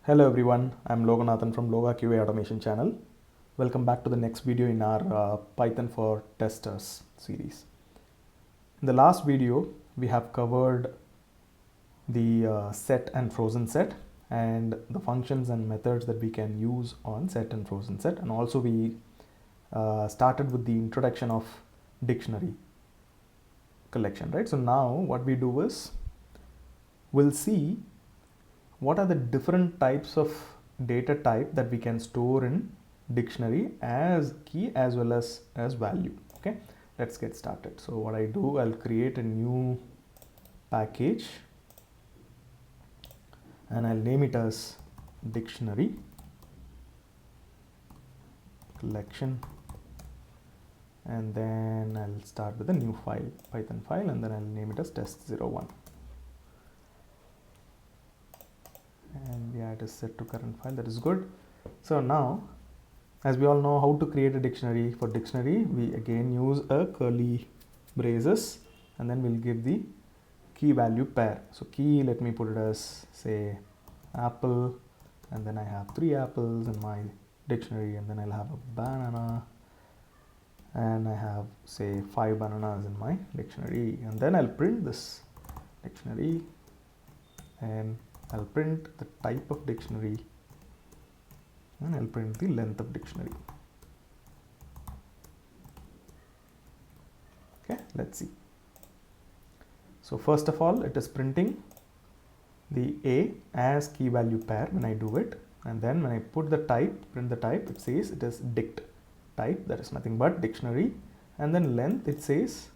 Hello everyone, I'm Loganathan from Loga QA Automation channel. Welcome back to the next video in our Python for Testers series. In the last video, we have covered the set and frozen set and the functions and methods that we can use on set and frozen set, and also we started with the introduction of dictionary collection, right? So now what we do is we'll see what are the different types of data type that we can store in dictionary as key as well as value. Okay, let's get started. So what I do, I'll create a new package and I'll name it as dictionary collection, and then I'll start with a new file, Python file, and then I'll name it as test01. And yeah, it is set to current file. That is good. So now, as we all know how to create a dictionary, for dictionary we again use a curly braces and then we'll give the key value pair. So key, let me put it as say apple, and then I have 3 apples in my dictionary, and then I'll have a banana, and I have say 5 bananas in my dictionary, and then I'll print this dictionary and I'll print the type of dictionary and I'll print the length of dictionary. Okay, let's see. So first of all, it is printing the A as key value pair when I do it, and then when I put the type, print the type, it says it is dict type, that is nothing but dictionary, and then length, it says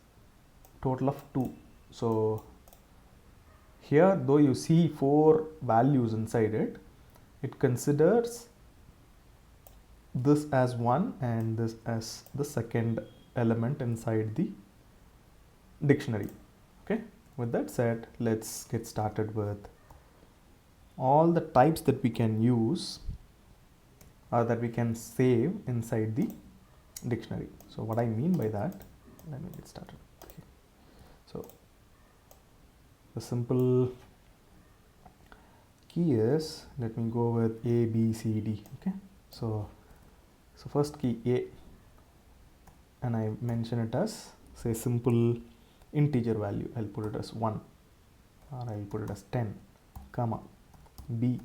total of 2. So here, though you see 4 values inside it, it considers this as 1 and this as the second element inside the dictionary. Okay, with that said, let's get started with all the types that we can use or that we can save inside the dictionary. So what I mean by that, let me get started. Okay. So the simple key is, let me go with A, B, C, D. Okay, so first key A, and I mention it as say simple integer value. I'll put it as 1, or I'll put it as 10, comma B,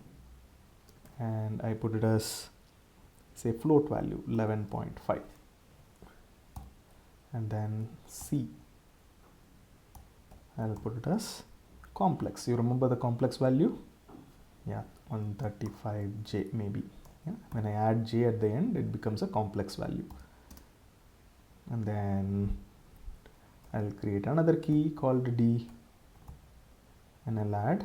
and I put it as say float value 11.5, and then C, I'll put it as complex. You remember the complex value? Yeah, 135J maybe. Yeah, when I add J at the end, it becomes a complex value. And then I'll create another key called D, and I'll add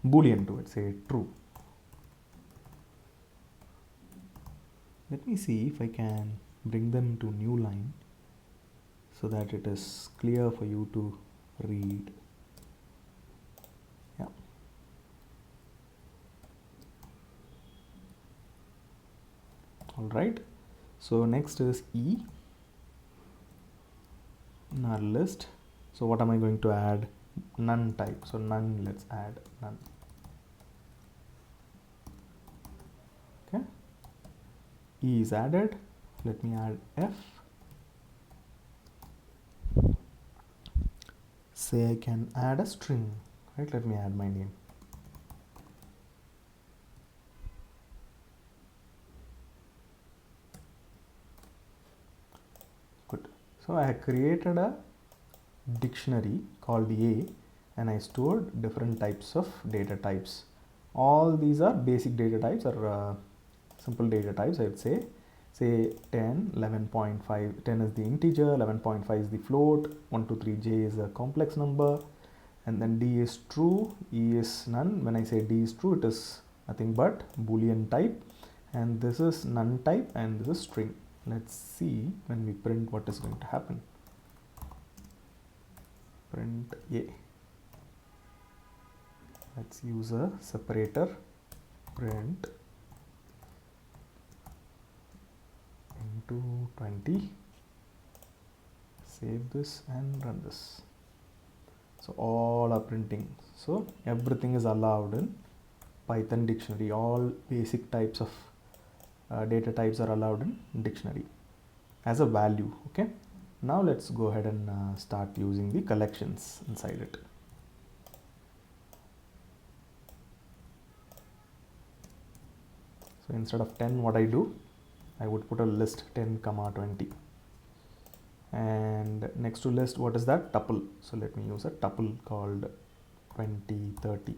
boolean to it, say true. Let me see if I can bring them to new line so that it is clear for you to read. Yeah. All right. So next is E in our list. So what am I going to add? None type. So none, let's add none. Okay. E is added. Let me add F. Say I can add a string, right? Let me add my name. Good. So I have created a dictionary called A, and I stored different types of data types. All these are basic data types, or simple data types, I would say. Say 10, 11.5, 10 is the integer, 11.5 is the float, 123J is a complex number, and then D is true, E is none. When I say D is true, it is nothing but boolean type, and this is none type, and this is string. Let's see when we print what is going to happen. Print A. Let's use a separator. Print into 20. Save this and run this. So all are printing. So everything is allowed in Python dictionary. All basic types of data types are allowed in dictionary as a value. Okay, now let's go ahead and start using the collections inside it. So instead of 10, what I do, I would put a list 10, 20. And next to list, what is that? Tuple. So let me use a tuple called 20, 30.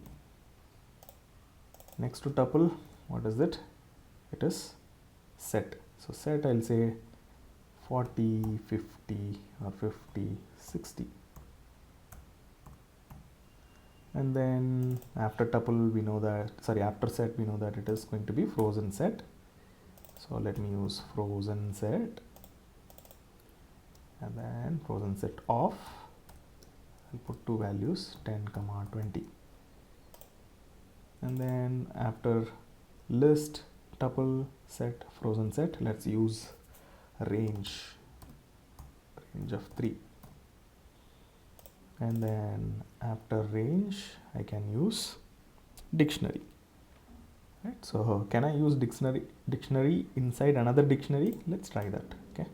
Next to tuple, what is it? It is set. So set, I'll say 40, 50 or 50, 60. And then after tuple, we know that, sorry, after set, we know that it is going to be frozen set. So let me use frozen set, and then frozen set off. I'll put two values, 10, 20. And then after list, tuple, set, frozen set, let's use range of 3. And then after range, I can use dictionary. Right? So can I use dictionary inside another dictionary? Let's try that. Okay.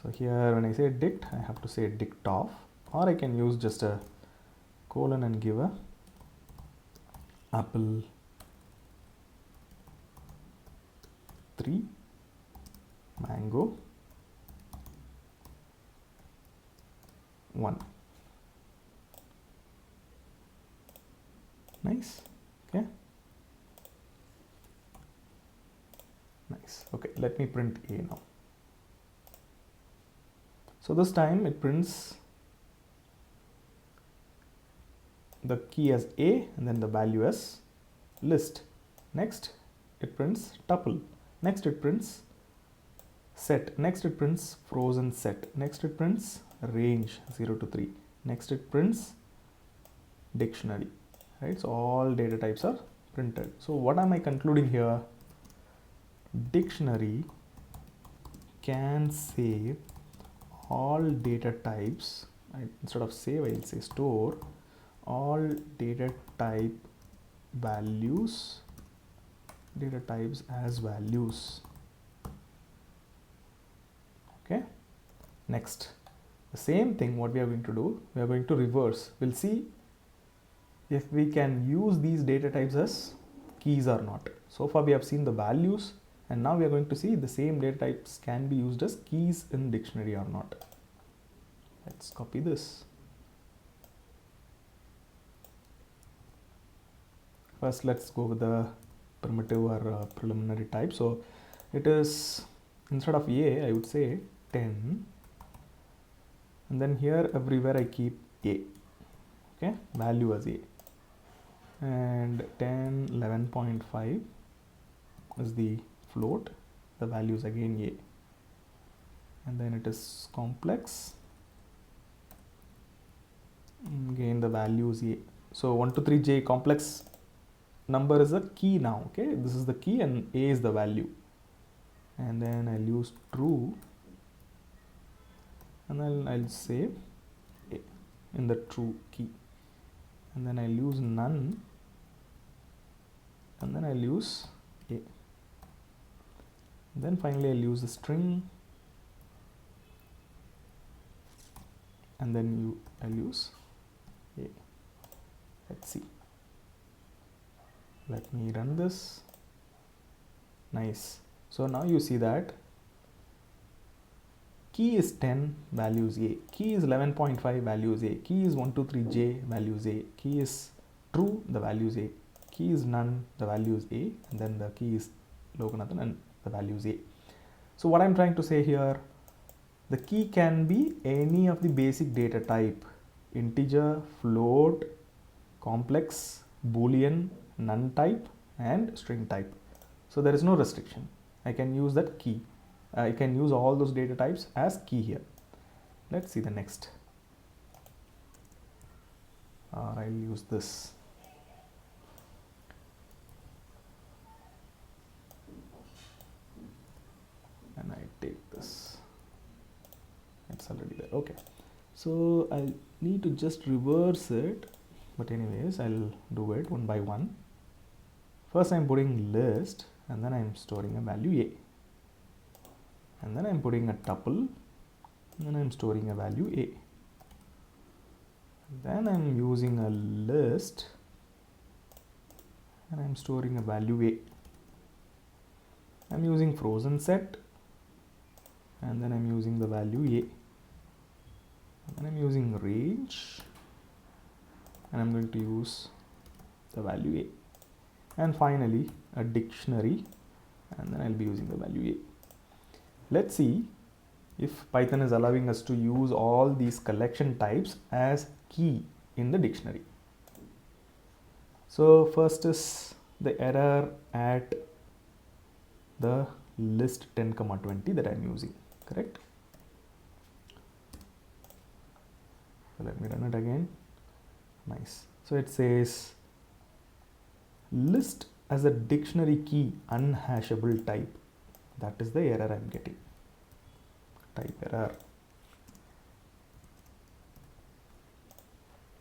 So here when I say dict, I have to say dict off, or I can use just a colon and give a apple 3, mango 1. Nice. Okay. Nice. Okay, let me print A now. So this time it prints the key as A and then the value as list. Next it prints tuple. Next it prints set. Next it prints frozen set. Next it prints range 0 to 3. Next it prints dictionary. Right? So all data types are printed. So what am I concluding here? Dictionary can save all data types. Instead of save, I'll say store all data type values, data types as values. Okay. Next, the same thing, what we are going to do, we are going to reverse. We'll see if we can use these data types as keys or not. So far we have seen the values, and now we are going to see the same data types can be used as keys in dictionary or not. Let's copy this. First, let's go with the primitive or preliminary type. So it is, instead of A, I would say 10. And then here everywhere I keep A. Okay, value as A. And 10, 11.5 is the float. The value is again A. And then it is complex. Again the value is A. So 1, 2, 3, J complex number is a key now. Okay, this is the key and A is the value. And then I'll use true. And then I'll say A in the true key. And then I'll use none. And then I'll use A. And then finally I'll use the string. And then I'll use A. Let's see. Let me run this. Nice. So now you see that key is 10, value is A. Key is 11.5, value is A. Key is 1, 2, 3, J, value is A. Key is true, the value is A. Key is none, the value is A. And then the key is Loganathan and the value is A. So what I'm trying to say here, the key can be any of the basic data type: integer, float, complex, boolean, none type, and string type. So there is no restriction. I can use that key. I can use all those data types as key here. Let's see the next. I'll use this. And I take this. It's already there. Okay. So I'll need to just reverse it, but anyways I'll do it one by one. First I'm putting list, and then I'm storing a value a, and then I'm putting a tuple, and then I'm storing a value a, and then I'm using a list and I'm storing a value a. I'm using frozen set, and then I'm using the value a, and then I'm using range, and I'm going to use the value a, and finally a dictionary, and then I'll be using the value a. Let's see if Python is allowing us to use all these collection types as key in the dictionary. So first is the error at the list 10,20 that I'm using, correct? So let me run it again. Nice. So it says list as a dictionary key unhashable type. That is the error I'm getting. Type error.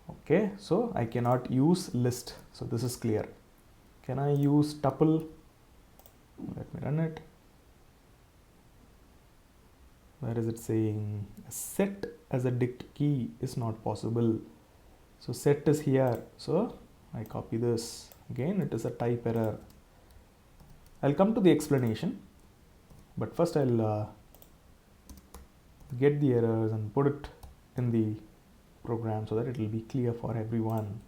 Okay, so I cannot use list. So this is clear. Can I use tuple? Let me run it. Where is it saying set as a dict key is not possible? So set is here. So I copy this. Again, it is a type error. I'll come to the explanation, but first I'll get the errors and put it in the program so that it will be clear for everyone.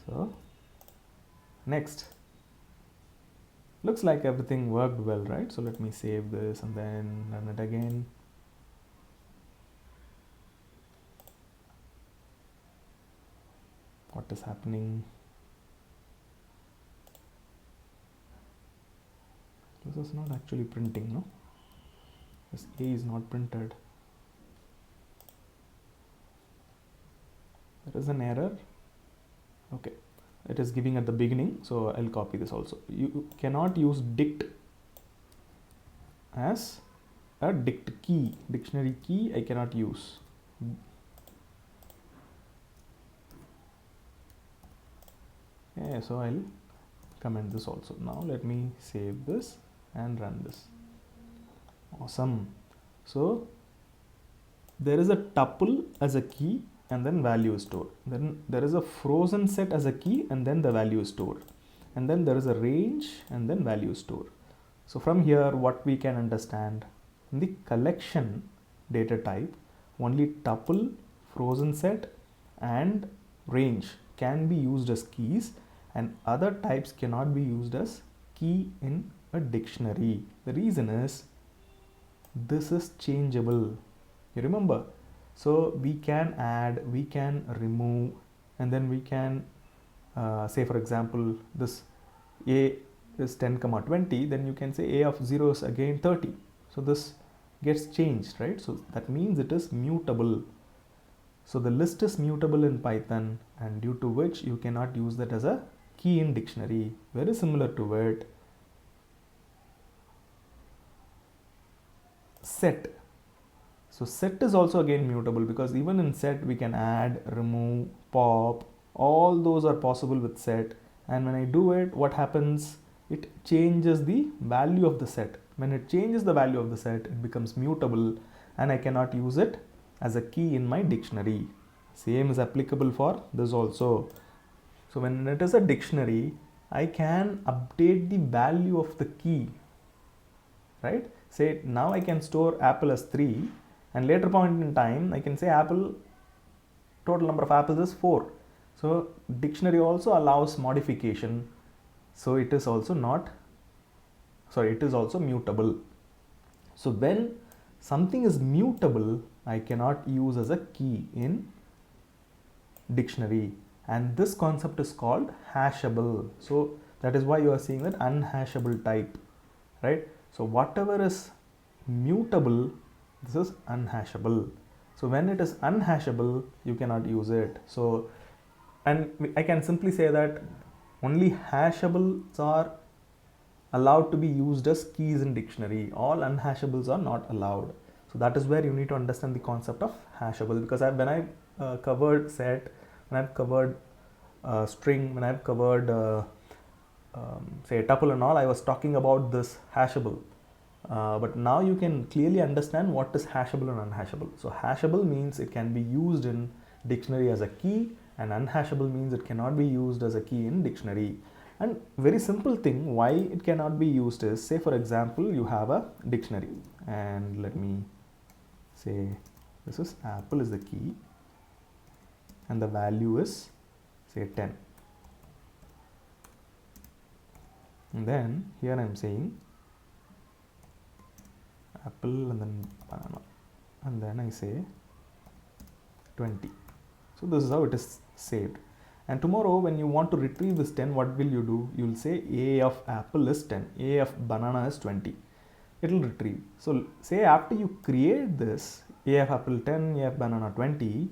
So next, looks like everything worked well, right? So let me save this and then run it again. What is happening? This is not actually printing, no? This A is not printed. There is an error. Okay, it is giving at the beginning, so I'll copy this also. You cannot use dict as a dict key, dictionary key I cannot use. Yeah, so I'll comment this also. Now let me save this and run this. Awesome. So there is a tuple as a key and then value is stored. Then there is a frozen set as a key and then the value is stored. And then there is a range and then value is stored. So from here, what we can understand, in the collection data type, only tuple, frozen set and range can be used as keys, and other types cannot be used as key in a dictionary. The reason is this is changeable. You remember? So we can add, we can remove, and then we can say, for example, this A is 10,20, then you can say A of 0 is again 30. So this gets changed, right? So that means it is mutable. So the list is mutable in Python, and due to which you cannot use that as a key in dictionary. Very similar to it. Set. So set is also again mutable, because even in set we can add, remove, pop, all those are possible with set. And when I do it, what happens? It changes the value of the set. When it changes the value of the set, it becomes mutable and I cannot use it as a key in my dictionary. Same is applicable for this also. So when it is a dictionary, I can update the value of the key, right? Say now I can store apple as 3, and later point in time I can say apple, total number of apples is 4. So dictionary also allows modification. So it is also it is also mutable. So when something is mutable, I cannot use as a key in dictionary, and this concept is called hashable. So that is why you are seeing that unhashable type, right? So whatever is mutable, this is unhashable. So when it is unhashable, you cannot use it. So, and I can simply say that only hashables are allowed to be used as keys in dictionary. All unhashables are not allowed. So that is where you need to understand the concept of hashable, because when I covered set, when I've covered string, when I've covered say a tuple and all, I was talking about this hashable. But now you can clearly understand what is hashable and unhashable. So hashable means it can be used in dictionary as a key, and unhashable means it cannot be used as a key in dictionary. And very simple thing why it cannot be used is, say for example you have a dictionary, and let me say this is apple is the key and the value is say 10, and then here I am saying apple and then banana, and then I say 20. So this is how it is saved. And tomorrow when you want to retrieve this 10, what will you do? You will say a of apple is 10, a of banana is 20. It will retrieve. So say after you create this a of apple 10, a of banana 20,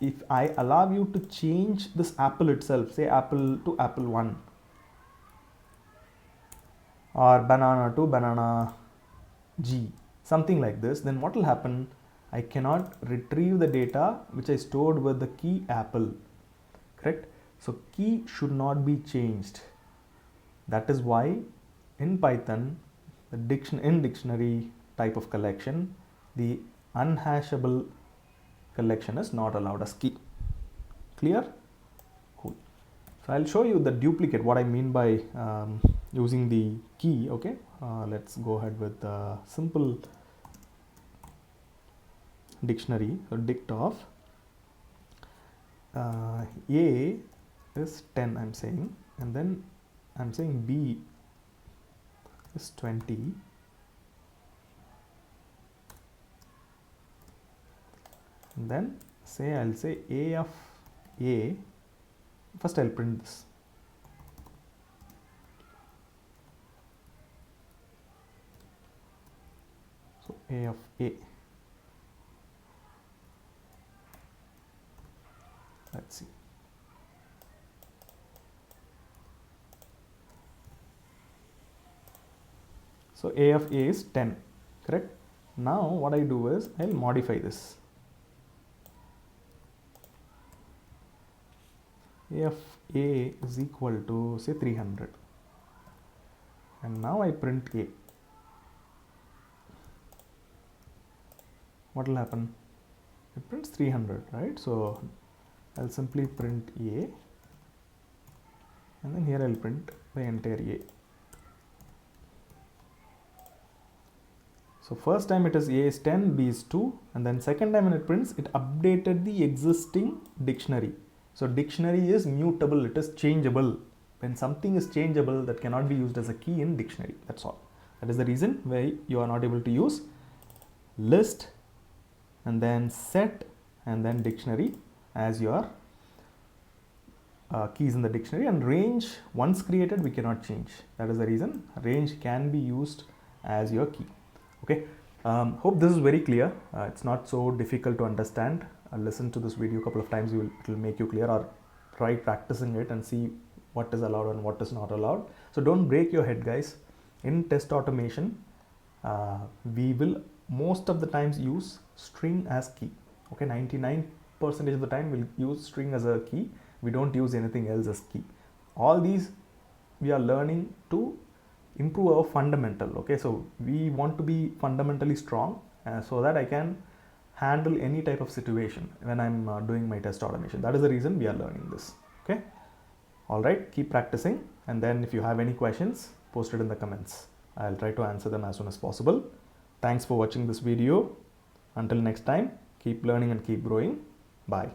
if I allow you to change this apple itself, say apple to apple 1 or banana to banana G, something like this, then what will happen? I cannot retrieve the data which I stored with the key apple, correct? So key should not be changed. That is why in Python, the dictionary type of collection, the unhashable collection is not allowed as key. Clear? Cool. So I'll show you the duplicate, what I mean by using the key. Okay, let's go ahead with the simple dictionary. So dict of A is 10 I'm saying, and then I'm saying B is 20, and then say I'll say A of A. First I'll print this. So A of A. Let's see. So A of A is 10, correct? Now what I do is I'll modify this. A of A is equal to say 300, and now I print A. What will happen? It prints 300, right? So I'll simply print A, and then here I'll print the entire A. So first time it is A is 10, B is 2, and then second time when it prints, it updated the existing dictionary. So dictionary is mutable, it is changeable. When something is changeable, that cannot be used as a key in dictionary. That's all. That is the reason why you are not able to use list and then set and then dictionary as your keys in the dictionary, and range once created we cannot change. That is the reason range can be used as your key. Okay, hope this is very clear. It's not so difficult to understand. Listen to this video a couple of times, it will make you clear, or try practicing it and see what is allowed and what is not allowed. So don't break your head, guys. In test automation, we will most of the times use string as key. Okay, 99% of the time we'll use string as a key. We don't use anything else as key. All these we are learning to improve our fundamental. Okay, so we want to be fundamentally strong so that I can handle any type of situation when I'm doing my test automation. That is the reason we are learning this. Okay, all right, keep practicing, and then if you have any questions, post it in the comments. I'll try to answer them as soon as possible. Thanks for watching this video. Until next time, keep learning and keep growing. Bye.